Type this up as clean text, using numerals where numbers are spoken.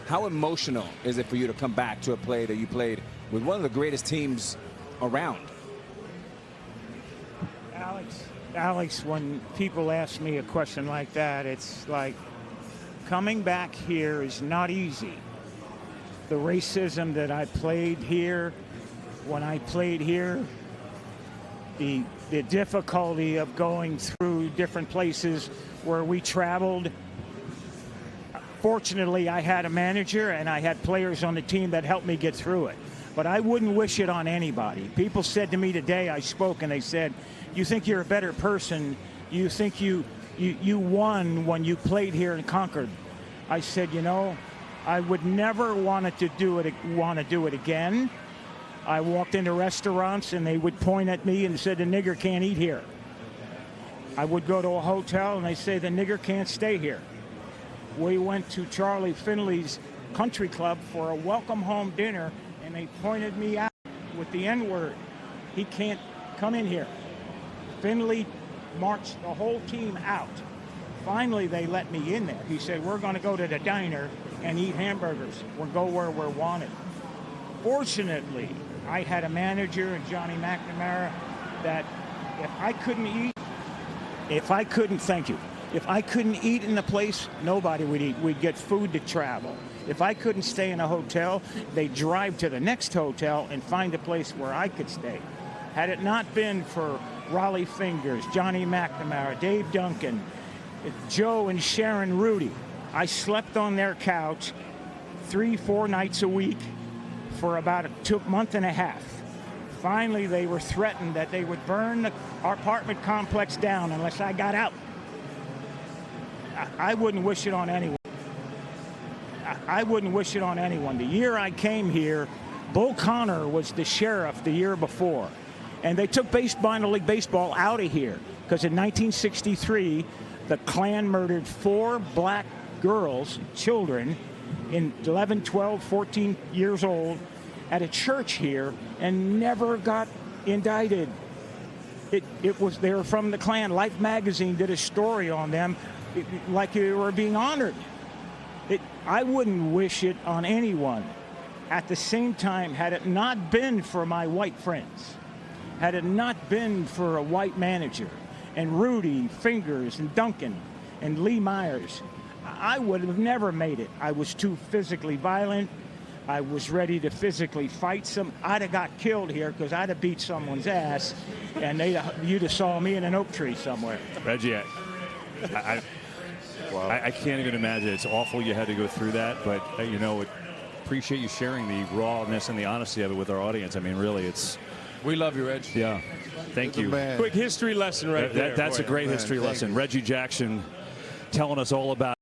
How emotional is it for you to come back to a play that you played with one of the greatest teams around? Alex, when people ask me a question like that, it's like coming back here is not easy. The racism that I played here, when I played here, the difficulty of going through different places where we traveled. Fortunately, I had a manager and I had players on the team that helped me get through it. But I wouldn't wish it on anybody. People said to me today, I spoke, and they said, you think you're a better person, you think you won when you played here in Concord. I said, you know, I would never want to do it again. I walked into restaurants and they would point at me and said, the nigger can't eat here. I would go to a hotel and they say, the nigger can't stay here. We went to Charlie Finley's country club for a welcome home dinner and they pointed me out with the N-word. He can't come in here. Finley marched the whole team out. Finally, they let me in there. He said, we're going to go to the diner and eat hamburgers. We'll go where we're wanted. Fortunately, I had a manager and Johnny McNamara that if I couldn't eat in the place, nobody would eat. We'd get food to travel. If I couldn't stay in a hotel, they'd drive to the next hotel and find a place where I could stay. Had it not been for Raleigh Fingers, Johnny McNamara, Dave Duncan, Joe and Sharon Rudy, I slept on their couch 3-4 nights a week for about a month and a half. Finally, they were threatened that they would burn our apartment complex down unless I got out. I wouldn't wish it on anyone. I wouldn't wish it on anyone. The year I came here, Bull Connor was the sheriff the year before. And they took minor league baseball out of here because in 1963, the Klan murdered 4 black girls, children, in 11, 12, 14 years old at a church here and never got indicted. They were from the Klan. Life magazine did a story on them like they were being honored. I wouldn't wish it on anyone. At the same time, had it not been for my white friends, had it not been for a white manager and Rudy, Fingers, and Duncan, and Lee Myers, I would have never made it. I was too physically violent. I was ready to physically fight I'd have got killed here because I'd have beat someone's ass, and you'd have saw me in an oak tree somewhere. Reggie, I can't even imagine. It's awful you had to go through that, but you know, appreciate you sharing the rawness and the honesty of it with our audience. I mean, really, it's. We love you, Reg. Yeah, thank you. Quick history lesson right there. That's a great history lesson. Reggie Jackson telling us all about